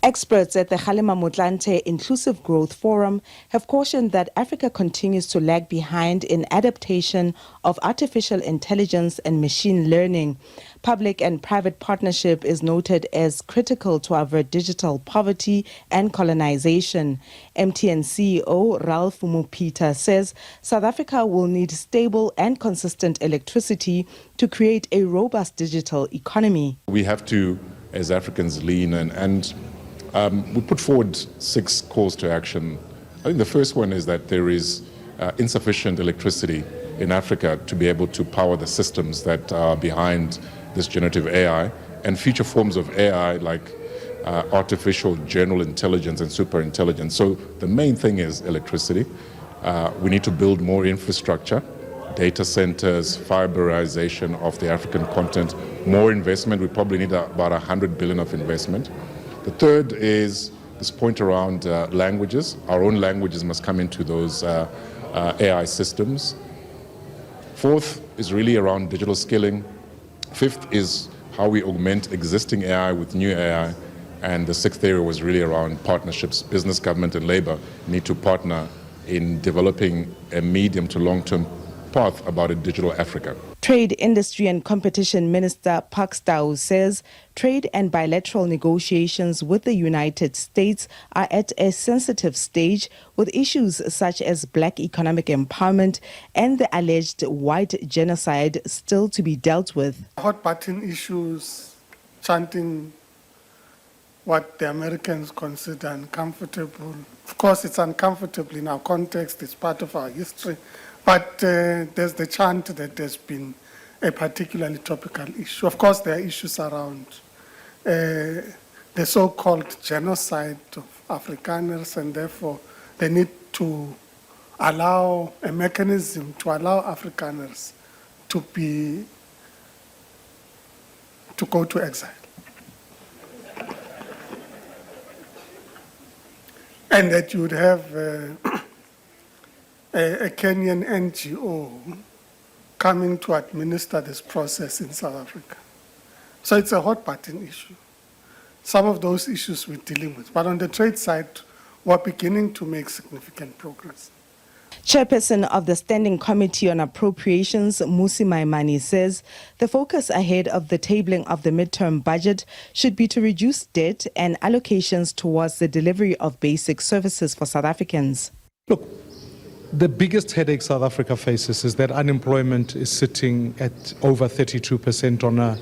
Experts at the Kgalema Motlanthe Inclusive Growth Forum have cautioned that Africa continues to lag behind in adaptation of artificial intelligence and machine learning. Public and private partnership is noted as critical to avert digital poverty and colonization. MTN CEO Ralph Mupita says South Africa will need stable and consistent electricity to create a robust digital economy. We have to, as Africans, lean and we put forward 6 calls to action. I think the first one is that there is insufficient electricity in Africa to be able to power the systems that are behind this generative AI and future forms of AI like artificial general intelligence and super intelligence. So the main thing is electricity. We need to build more infrastructure, data centers, fiberization of the African continent, more investment. We probably need about 100 billion of investment. The third is this point around languages. Our own languages must come into those AI systems. Fourth is really around digital skilling. Fifth is how we augment existing AI with new AI. And the sixth area was really around partnerships. Business, government, and labor need to partner in developing a medium to long-term path about a digital Africa. Trade, Industry and Competition Minister Pakstau says trade and bilateral negotiations with the United States are at a sensitive stage, with issues such as black economic empowerment and the alleged white genocide still to be dealt with. Hot button issues, chanting what the Americans consider uncomfortable. Of course, it's uncomfortable in our context, it's part of our history. But there's the chant that there's been a particularly topical issue. Of course, there are issues around the so-called genocide of Afrikaners, and therefore they need to allow a mechanism to allow Afrikaners to go to exile. And that you would have a Kenyan NGO coming to administer this process in South Africa. So it's a hot button issue. Some of those issues we're dealing with. But on the trade side, we're beginning to make significant progress. Chairperson of the Standing Committee on Appropriations, Musi Maimani, says the focus ahead of the tabling of the midterm budget should be to reduce debt and allocations towards the delivery of basic services for South Africans. Look, the biggest headache South Africa faces is that unemployment is sitting at over 32%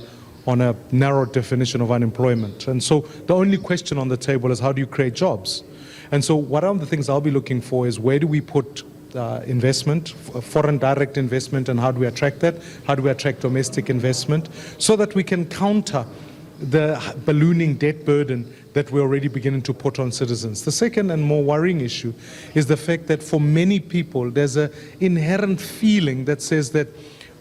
on a narrow definition of unemployment. And so the only question on the table is how do you create jobs? And so one of the things I'll be looking for is where do we put investment, foreign direct investment, and how do we attract that? How do we attract domestic investment so that we can counter the ballooning debt burden that we're already beginning to put on citizens. The second and more worrying issue is the fact that for many people there's an inherent feeling that says that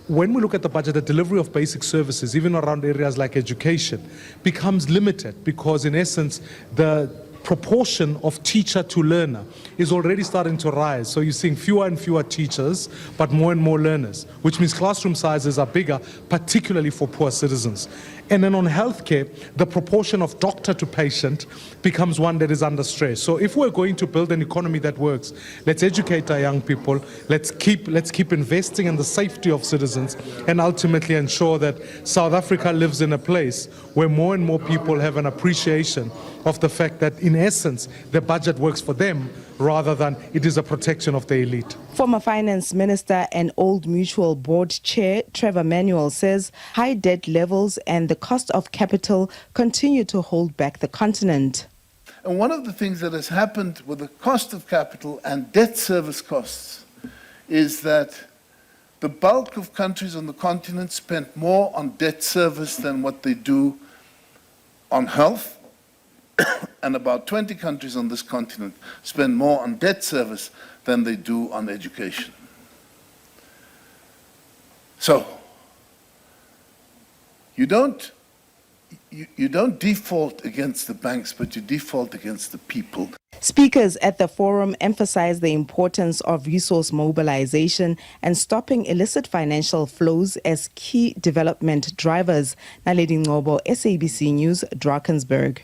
when we look at the budget, the delivery of basic services, even around areas like education, becomes limited because in essence the proportion of teacher to learner is already starting to rise. So you're seeing fewer and fewer teachers, but more and more learners, which means classroom sizes are bigger, particularly for poor citizens. And then on healthcare, the proportion of doctor to patient becomes one that is under stress. So if we're going to build an economy that works, let's educate our young people, let's keep investing in the safety of citizens, and ultimately ensure that South Africa lives in a place where more and more people have an appreciation of the fact that in essence the budget works for them rather than it is a protection of the elite. Former Finance Minister and Old Mutual Board Chair Trevor Manuel says high debt levels and the cost of capital continue to hold back the continent. And one of the things that has happened with the cost of capital and debt service costs is that the bulk of countries on the continent spent more on debt service than what they do on health. And about 20 countries on this continent spend more on debt service than they do on education. So, you don't default against the banks, but you default against the people. Speakers at the forum emphasized the importance of resource mobilization and stopping illicit financial flows as key development drivers. Naledi Ngcobo, SABC News, Drakensberg.